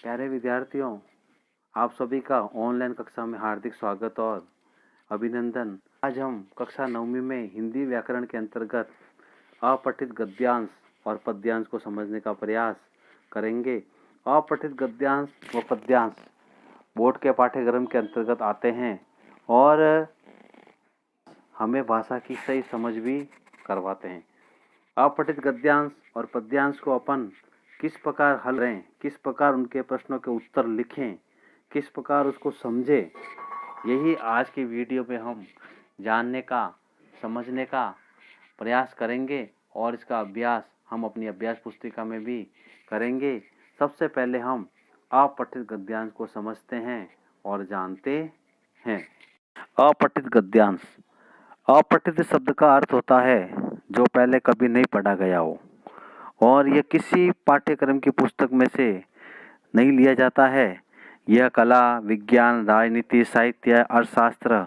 प्यारे विद्यार्थियों, आप सभी का ऑनलाइन कक्षा में हार्दिक स्वागत और अभिनंदन। आज हम कक्षा 9वीं में हिंदी व्याकरण के अंतर्गत अपठित गद्यांश और पद्यांश को समझने का प्रयास करेंगे। अपठित गद्यांश व पद्यांश बोर्ड के पाठ्यक्रम के अंतर्गत आते हैं और हमें भाषा की सही समझ भी करवाते हैं। अपठित गद्यांश और पद्यांश को अपन किस प्रकार हल करें, किस प्रकार उनके प्रश्नों के उत्तर लिखें, किस प्रकार उसको समझें, यही आज की वीडियो में हम जानने का, समझने का प्रयास करेंगे और इसका अभ्यास हम अपनी अभ्यास पुस्तिका में भी करेंगे। सबसे पहले हम अपठित गद्यांश को समझते हैं और जानते हैं। अपठित गद्यांश। अपठित शब्द का अर्थ होता है जो पहले कभी नहीं पढ़ा गया हो और यह किसी पाठ्यक्रम की पुस्तक में से नहीं लिया जाता है। यह कला, विज्ञान, राजनीति, साहित्य, अर्थशास्त्र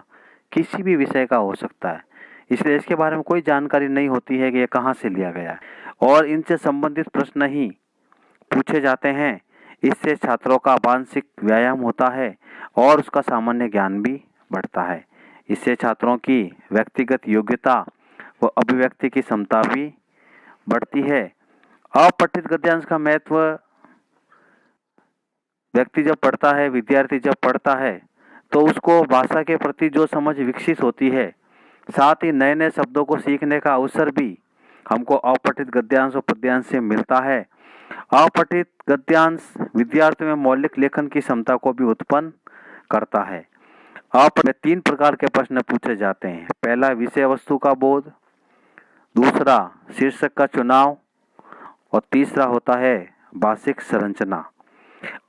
किसी भी विषय का हो सकता है, इसलिए इसके बारे में कोई जानकारी नहीं होती है कि यह कहाँ से लिया गया है और इनसे संबंधित प्रश्न ही पूछे जाते हैं। इससे छात्रों का मानसिक व्यायाम होता है और उसका सामान्य ज्ञान भी बढ़ता है। इससे छात्रों की व्यक्तिगत योग्यता व अभिव्यक्ति की क्षमता भी बढ़ती है। अपठित गद्यांश का महत्व व्यक्ति जब पढ़ता है, विद्यार्थी जब पढ़ता है तो उसको भाषा के प्रति जो समझ विकसित होती है, साथ ही नए नए शब्दों को सीखने का अवसर भी हमको अपठित गद्यांश और पद्यांश से मिलता है। अपठित गद्यांश विद्यार्थियों में मौलिक लेखन की क्षमता को भी उत्पन्न करता है। आप में 3 प्रकार के प्रश्न पूछे जाते हैं। पहला, विषय वस्तु का बोध, दूसरा शीर्षक का चुनाव और तीसरा होता है भाषिक संरचना।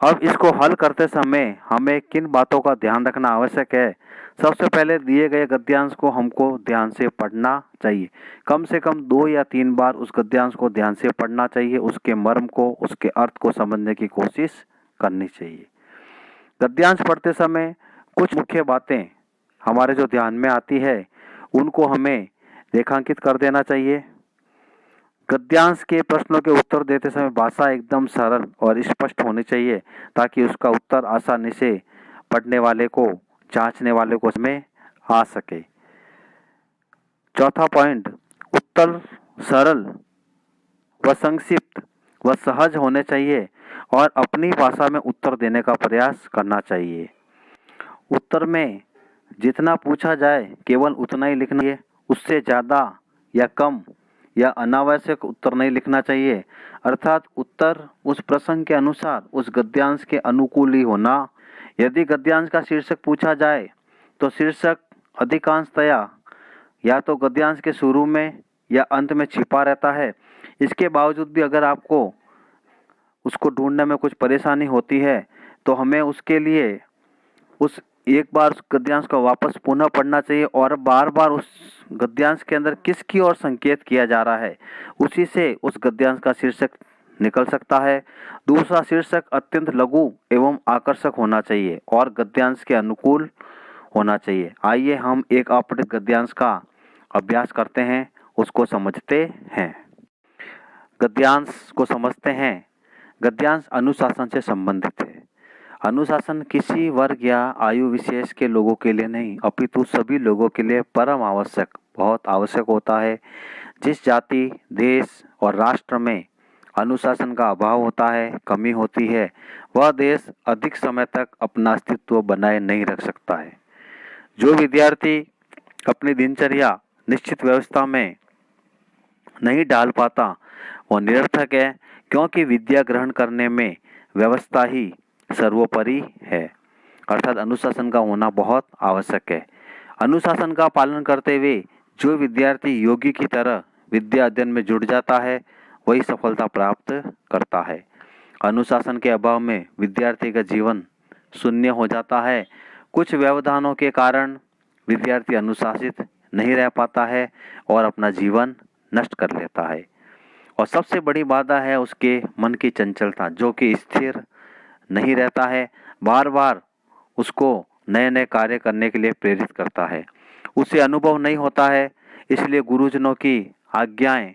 अब इसको हल करते समय हमें किन बातों का ध्यान रखना आवश्यक है? सबसे पहले दिए गए गद्यांश को हमको ध्यान से पढ़ना चाहिए। कम से कम 2 या 3 बार उस गद्यांश को ध्यान से पढ़ना चाहिए। उसके मर्म को, उसके अर्थ को समझने की कोशिश करनी चाहिए। गद्यांश पढ़ते समय कुछ मुख्य बातें हमारे जो ध्यान में आती है उनको हमें रेखांकित कर देना चाहिए। गद्यांश के प्रश्नों के उत्तर देते समय भाषा एकदम सरल और स्पष्ट होनी चाहिए ताकि उसका उत्तर आसानी से पढ़ने वाले को, जांचने वाले को समझ आ सके। चौथा पॉइंट, उत्तर सरल व संक्षिप्त व सहज होने चाहिए और अपनी भाषा में उत्तर देने का प्रयास करना चाहिए। उत्तर में जितना पूछा जाए केवल उतना ही लिखना चाहिए, उससे ज़्यादा या कम या अनावश्यक उत्तर नहीं लिखना चाहिए। अर्थात उत्तर उस प्रसंग के अनुसार, उस गद्यांश के अनुकूल ही होना। यदि गद्यांश का शीर्षक पूछा जाए तो शीर्षक अधिकांशतया या तो गद्यांश के शुरू में या अंत में छिपा रहता है। इसके बावजूद भी अगर आपको उसको ढूंढने में कुछ परेशानी होती है तो हमें उसके लिए उस एक बार उस गद्यांश को वापस पुनः पढ़ना चाहिए और बार बार उस गद्यांश के अंदर किसकी ओर संकेत किया जा रहा है, उसी से उस गद्यांश का शीर्षक निकल सकता है। दूसरा, शीर्षक अत्यंत लघु एवं आकर्षक होना चाहिए और गद्यांश के अनुकूल होना चाहिए। आइए हम एक अपठित गद्यांश का अभ्यास करते हैं, उसको समझते हैं। गद्यांश को समझते हैं। गद्यांश अनुशासन से संबंधित है। अनुशासन किसी वर्ग या आयु विशेष के लोगों के लिए नहीं अपितु सभी लोगों के लिए परम आवश्यक, बहुत आवश्यक होता है। जिस जाति, देश और राष्ट्र में अनुशासन का अभाव होता है, कमी होती है, वह देश अधिक समय तक अपना अस्तित्व बनाए नहीं रख सकता है। जो विद्यार्थी अपनी दिनचर्या निश्चित व्यवस्था में नहीं डाल पाता वह निरर्थक है, क्योंकि विद्या ग्रहण करने में व्यवस्था ही सर्वोपरि है। अर्थात अनुशासन का होना बहुत आवश्यक है। अनुशासन का पालन करते हुए जो विद्यार्थी योगी की तरह विद्या अध्ययन में जुट जाता है वही सफलता प्राप्त करता है। अनुशासन के अभाव में विद्यार्थी का जीवन शून्य हो जाता है। कुछ व्यवधानों के कारण विद्यार्थी अनुशासित नहीं रह पाता है और अपना जीवन नष्ट कर लेता है। और सबसे बड़ी बाधा है उसके मन की चंचलता, जो कि स्थिर नहीं रहता है, बार बार उसको नए नए कार्य करने के लिए प्रेरित करता है। उसे अनुभव नहीं होता है, इसलिए गुरुजनों की आज्ञाएं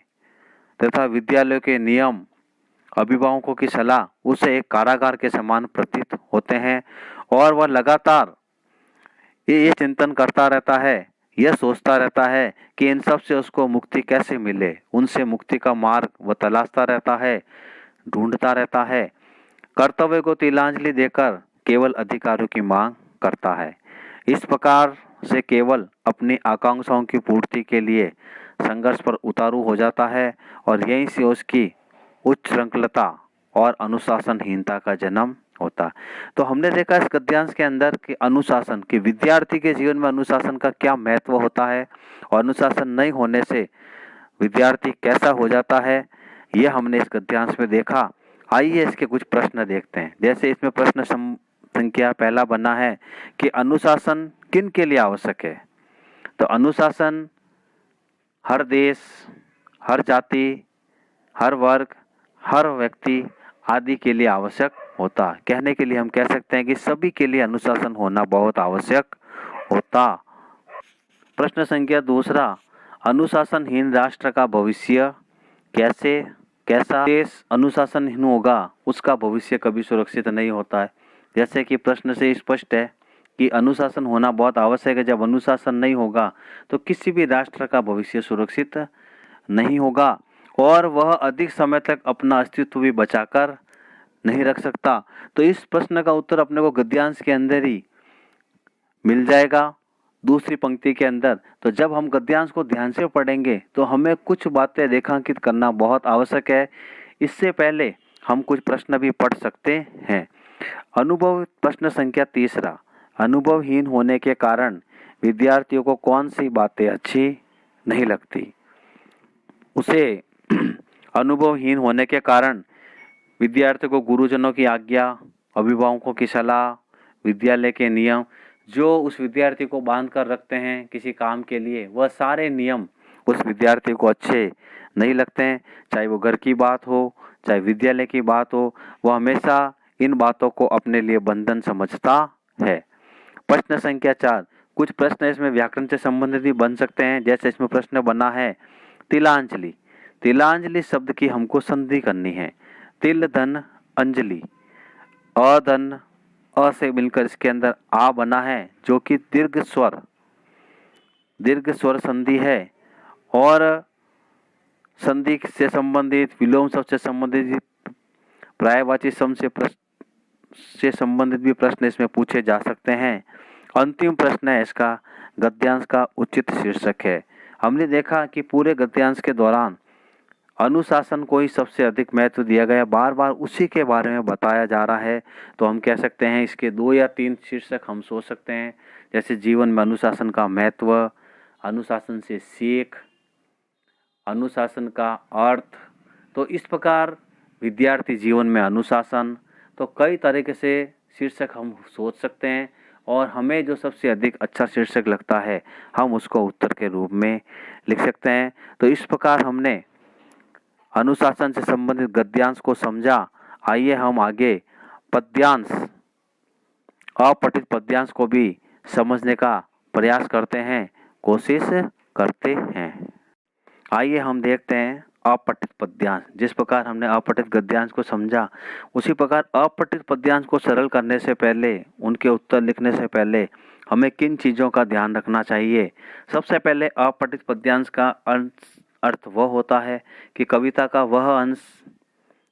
तथा विद्यालयों के नियम अभिभावकों की सलाह उसे एक कारागार के समान प्रतीत होते हैं और वह लगातार ये चिंतन करता रहता है, यह सोचता रहता है कि इन सब से उसको मुक्ति कैसे मिले, उनसे मुक्ति का मार्ग वह तलाशता रहता है, ढूंढता रहता है। कर्तव्य को तिलांजलि देकर केवल अधिकारों की मांग करता है। इस प्रकार से केवल अपनी आकांक्षाओं की पूर्ति के लिए संघर्ष पर उतारू हो जाता है और यहीं से उसकी उच्छृंखलता और अनुशासनहीनता का जन्म होता। तो हमने देखा इस गद्यांश के अंदर कि अनुशासन, कि विद्यार्थी के जीवन में अनुशासन का क्या महत्व होता है और अनुशासन नहीं होने से विद्यार्थी कैसा हो जाता है, ये हमने इस गद्यांश में देखा। आइए इसके कुछ प्रश्न देखते हैं। जैसे इसमें प्रश्न संख्या पहला बना है कि अनुशासन किन के लिए आवश्यक है। तो अनुशासन हर देश, हर जाति, हर वर्ग, हर व्यक्ति आदि के लिए आवश्यक होता। कहने के लिए हम कह सकते हैं कि सभी के लिए अनुशासन होना बहुत आवश्यक होता। प्रश्न संख्या दूसरा, अनुशासनहीन राष्ट्र का भविष्य कैसा देश अनुशासनहीन होगा उसका भविष्य कभी सुरक्षित नहीं होता है। जैसे कि प्रश्न से स्पष्ट है कि अनुशासन होना बहुत आवश्यक है। जब अनुशासन नहीं होगा तो किसी भी राष्ट्र का भविष्य सुरक्षित नहीं होगा और वह अधिक समय तक अपना अस्तित्व भी बचाकर नहीं रख सकता। तो इस प्रश्न का उत्तर अपने को गद्यांश के अंदर ही मिल जाएगा, दूसरी पंक्ति के अंदर। तो जब हम गद्यांश को ध्यान से पढ़ेंगे तो हमें कुछ बातें रेखांकित करना बहुत आवश्यक है। इससे पहले हम कुछ प्रश्न भी पढ़ सकते हैं। अनुभव, प्रश्न संख्या तीसरा, अनुभवहीन होने के कारण विद्यार्थियों को कौन सी बातें अच्छी नहीं लगती। उसे अनुभवहीन होने के कारण विद्यार्थियों को गुरुजनों की आज्ञा, अभिभावकों की सलाह, विद्यालय के नियम जो उस विद्यार्थी को बांध कर रखते हैं किसी काम के लिए, वह सारे नियम उस विद्यार्थी को अच्छे नहीं लगते हैं। चाहे वो घर की बात हो, चाहे विद्यालय की बात हो, वह हमेशा इन बातों को अपने लिए बंधन समझता है। प्रश्न संख्या 4, कुछ प्रश्न इसमें व्याकरण से संबंधित भी बन सकते हैं। जैसे इसमें प्रश्न बना है तिलांजलि। तिलांजलि शब्द की हमको संधि करनी है। तिल धन अंजलि, अधन अ से मिलकर इसके अंदर आ बना है जो कि दीर्घ स्वर संधि है और संधि से संबंधित, विलोम शब्द से संबंधित, पर्यायवाची शब्द से संबंधित भी प्रश्न इसमें पूछे जा सकते हैं। अंतिम प्रश्न है इसका गद्यांश का उचित शीर्षक है। हमने देखा कि पूरे गद्यांश के दौरान अनुशासन को ही सबसे अधिक महत्व दिया गया, बार बार उसी के बारे में बताया जा रहा है। तो हम कह सकते हैं इसके 2 या 3 शीर्षक हम सोच सकते हैं। जैसे जीवन में अनुशासन का महत्व, अनुशासन से सीख, अनुशासन का अर्थ। तो इस प्रकार विद्यार्थी जीवन में अनुशासन, तो कई तरीके से शीर्षक हम सोच सकते हैं और हमें जो सबसे अधिक अच्छा शीर्षक लगता है हम उसको उत्तर के रूप में लिख सकते हैं। तो इस प्रकार हमने अनुशासन से संबंधित गद्यांश को समझा। आइए हम आगे पद्यांश, अपठित पद्यांश को भी समझने का प्रयास करते हैं, कोशिश करते हैं। आइए हम देखते हैं अपठित पद्यांश। जिस प्रकार हमने अपठित गद्यांश को समझा उसी प्रकार अपठित पद्यांश को सरल करने से पहले, उनके उत्तर लिखने से पहले हमें किन चीज़ों का ध्यान रखना चाहिए। सबसे पहले अपठित पद्यांश का अर्थ वह होता है कि कविता का वह अंश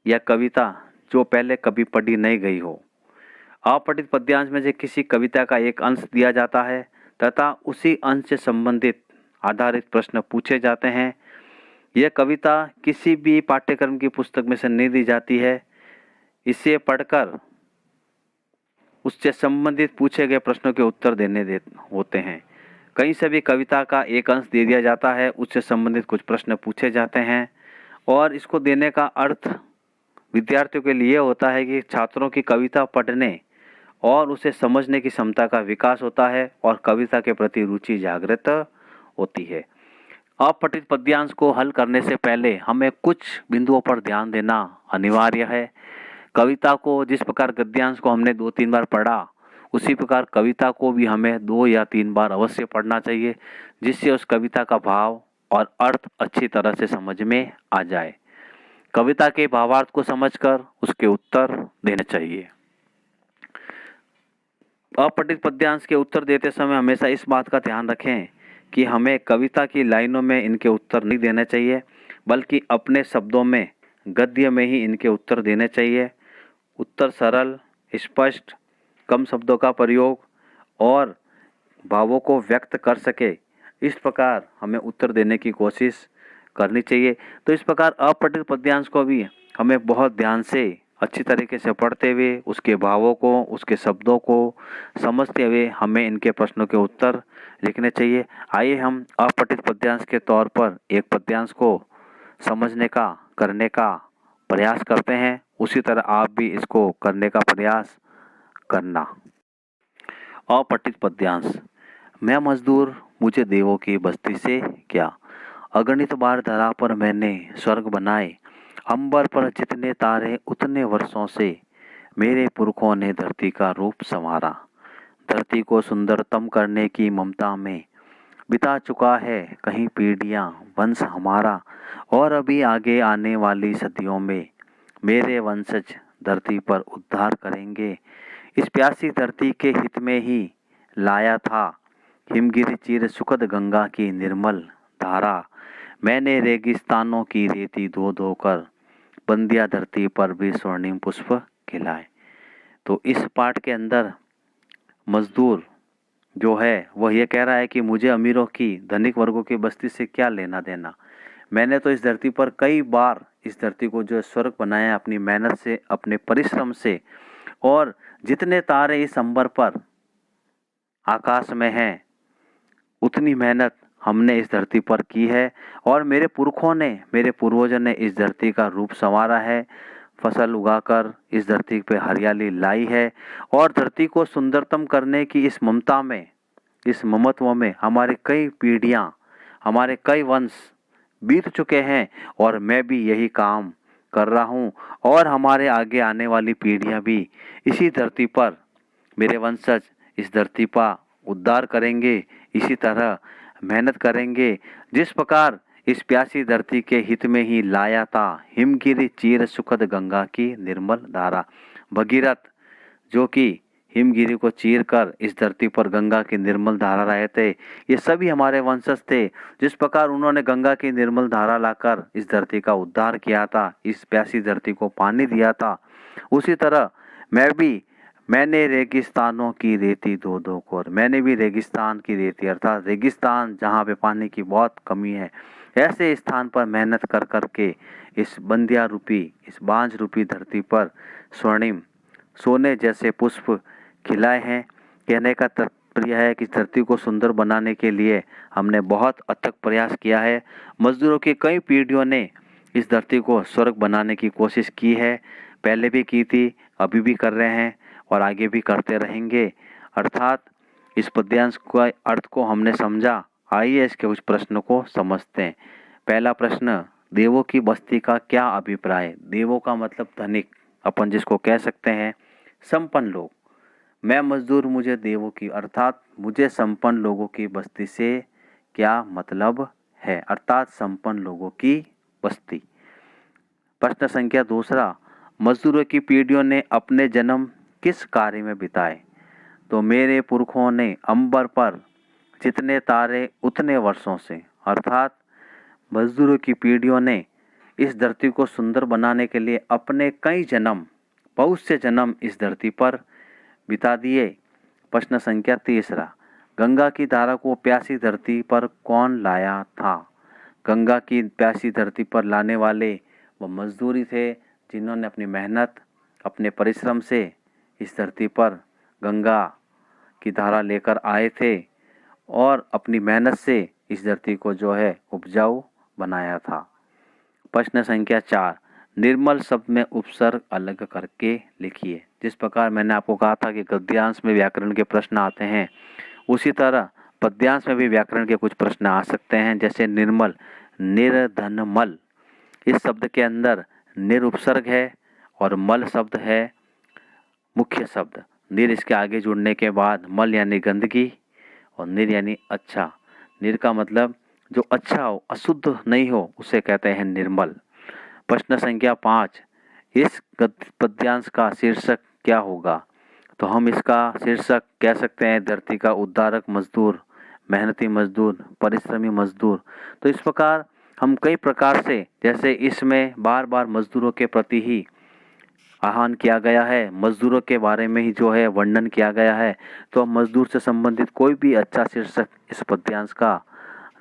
या कविता जो पहले कभी पढ़ी नहीं गई हो। अपठित पद्यांश में से किसी कविता का एक अंश दिया जाता है तथा उसी अंश से संबंधित आधारित प्रश्न पूछे जाते हैं। यह कविता किसी भी पाठ्यक्रम की पुस्तक में से नहीं दी जाती है। इसे पढ़कर उससे संबंधित पूछे गए प्रश्नों के उत्तर देने होते हैं। कहीं से भी कविता का एक अंश दे दिया जाता है, उससे संबंधित कुछ प्रश्न पूछे जाते हैं और इसको देने का अर्थ विद्यार्थियों के लिए होता है कि छात्रों की कविता पढ़ने और उसे समझने की क्षमता का विकास होता है और कविता के प्रति रुचि जागृत होती है। अपठित पद्यांश को हल करने से पहले हमें कुछ बिंदुओं पर ध्यान देना अनिवार्य है। कविता को जिस प्रकार गद्यांश को हमने 2-3 बार पढ़ा उसी प्रकार कविता को भी हमें 2 या 3 बार अवश्य पढ़ना चाहिए, जिससे उस कविता का भाव और अर्थ अच्छी तरह से समझ में आ जाए। कविता के भावार्थ को समझकर उसके उत्तर देने चाहिए। अपठित पद्यांश के उत्तर देते समय हमेशा इस बात का ध्यान रखें कि हमें कविता की लाइनों में इनके उत्तर नहीं देने चाहिए, बल्कि अपने शब्दों में, गद्य में ही इनके उत्तर देने चाहिए। उत्तर सरल, स्पष्ट, कम शब्दों का प्रयोग और भावों को व्यक्त कर सके, इस प्रकार हमें उत्तर देने की कोशिश करनी चाहिए। तो इस प्रकार अपठित पद्यांश को भी हमें बहुत ध्यान से, अच्छी तरीके से पढ़ते हुए उसके भावों को, उसके शब्दों को समझते हुए हमें इनके प्रश्नों के उत्तर लिखने चाहिए। आइए हम अपठित पद्यांश के तौर पर एक पद्यांश को समझने का, करने का प्रयास करते हैं। उसी तरह आप भी इसको करने का प्रयास करना। अपठित पद्यांश। मैं मजदूर, मुझे देवों की बस्ती से क्या, अगणित बार धरा पर मैंने स्वर्ग बनाए, अंबर पर जितने तारे उतने वर्षों से, मेरे पुरखों ने धरती का रूप संवारा, धरती को सुंदरतम करने की ममता में बिता चुका है कहीं पीढ़ियां वंश हमारा, और अभी आगे आने वाली सदियों में मेरे वंशज धरती पर उद्धार करेंगे। इस प्यासी धरती के हित में ही लाया था हिमगिरी चीर सुखद गंगा की निर्मल धारा, मैंने रेगिस्तानों की रेती धो धो कर बंदिया धरती पर भी स्वर्णिम पुष्प खिलाए। तो इस पाठ के अंदर मजदूर जो है वह ये कह रहा है कि मुझे अमीरों की, धनिक वर्गों की बस्ती से क्या लेना देना। मैंने तो इस धरती पर कई बार इस धरती को जो स्वर्ग बनाया अपनी मेहनत से, अपने परिश्रम से, और जितने तारे इस अंबर पर आकाश में हैं उतनी मेहनत हमने इस धरती पर की है, और मेरे पुरखों ने, मेरे पूर्वजों ने इस धरती का रूप संवारा है, फसल उगाकर इस धरती पे हरियाली लाई है, और धरती को सुंदरतम करने की इस ममता में, इस ममत्व में हमारी कई पीढ़ियां, हमारे कई वंश बीत चुके हैं, और मैं भी यही काम कर रहा हूँ, और हमारे आगे आने वाली पीढ़ियां भी इसी धरती पर, मेरे वंशज इस धरती पर उद्धार करेंगे, इसी तरह मेहनत करेंगे जिस प्रकार इस प्यासी धरती के हित में ही लाया था हिमगिरी चीर सुखद गंगा की निर्मल धारा। भगीरथ जो कि हिमगिरी को चीर कर इस धरती पर गंगा की निर्मल धारा लाए थे, ये सभी हमारे वंशज थे। जिस प्रकार उन्होंने गंगा की निर्मल धारा लाकर इस धरती का उद्धार किया था, इस प्यासी धरती को पानी दिया था, उसी तरह मैंने रेगिस्तानों की रेती धो धो कर, मैंने भी रेगिस्तान की रेती अर्थात रेगिस्तान जहाँ पे पानी की बहुत कमी है, ऐसे स्थान पर मेहनत कर कर के इस बंदिया रूपी, इस बांझ रूपी धरती पर स्वर्णिम सोने जैसे पुष्प खिलाए हैं। कहने का तात्पर्य है कि धरती को सुंदर बनाने के लिए हमने बहुत अथक प्रयास किया है। मजदूरों की कई पीढ़ियों ने इस धरती को स्वर्ग बनाने की कोशिश की है, पहले भी की थी, अभी भी कर रहे हैं और आगे भी करते रहेंगे। अर्थात इस पद्यांश का अर्थ को हमने समझा। आइए इसके कुछ प्रश्नों को समझते हैं। पहला प्रश्न, देवों की बस्ती का क्या अभिप्राय। देवों का मतलब धनिक, अपन जिसको कह सकते हैं संपन्न लोग। मैं मजदूर, मुझे देवों की, अर्थात मुझे संपन्न लोगों की बस्ती से क्या मतलब है, अर्थात संपन्न लोगों की बस्ती। प्रश्न संख्या दूसरा, मजदूरों की पीढ़ियों ने अपने जन्म किस कार्य में बिताए। तो मेरे पुरखों ने अंबर पर जितने तारे उतने वर्षों से, अर्थात मजदूरों की पीढ़ियों ने इस धरती को सुंदर बनाने के लिए अपने कई जन्म, बहुत से जन्म इस धरती पर बिता दिए। प्रश्न संख्या तीसरा, गंगा की धारा को प्यासी धरती पर कौन लाया था। गंगा की प्यासी धरती पर लाने वाले वो मजदूरी थे जिन्होंने अपनी मेहनत, अपने परिश्रम से इस धरती पर गंगा की धारा लेकर आए थे और अपनी मेहनत से इस धरती को जो है उपजाऊ बनाया था। प्रश्न संख्या 4, निर्मल शब्द में उपसर्ग अलग करके लिखिए। जिस प्रकार मैंने आपको कहा था कि गद्यांश में व्याकरण के प्रश्न आते हैं, उसी तरह पद्यांश में भी व्याकरण के कुछ प्रश्न आ सकते हैं। जैसे निर्मल, निर्धनमल, इस शब्द के अंदर निर उपसर्ग है और मल शब्द है मुख्य शब्द। निर इसके आगे जुड़ने के बाद मल यानी गंदगी और निर यानी अच्छा। निर का मतलब जो अच्छा हो, अशुद्ध नहीं हो, उसे कहते हैं निर्मल। प्रश्न संख्या 5, इस पद्यांश का शीर्षक क्या होगा? तो हम इसका शीर्षक कह सकते हैं धरती का उद्धारक मजदूर, मेहनती मजदूर, परिश्रमी मजदूर। तो इस प्रकार हम कई प्रकार से, जैसे इसमें बार बार मजदूरों के प्रति ही आह्वान किया गया है, मजदूरों के बारे में ही जो है वर्णन किया गया है, तो हम मजदूर से संबंधित कोई भी अच्छा शीर्षक इस पद्यांश का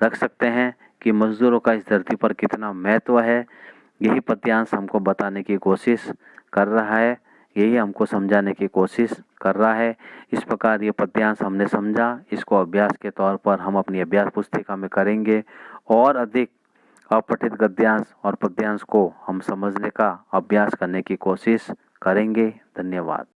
रख सकते हैं कि मजदूरों का इस धरती पर कितना महत्व है। यही पद्यांश हमको बताने की कोशिश कर रहा है, यही हमको समझाने की कोशिश कर रहा है। इस प्रकार ये पद्यांश हमने समझा, इसको अभ्यास के तौर पर हम अपनी अभ्यास पुस्तिका में करेंगे और अधिक अपठित गद्यांश और पद्यांश को हम समझने का अभ्यास करने की कोशिश करेंगे। धन्यवाद।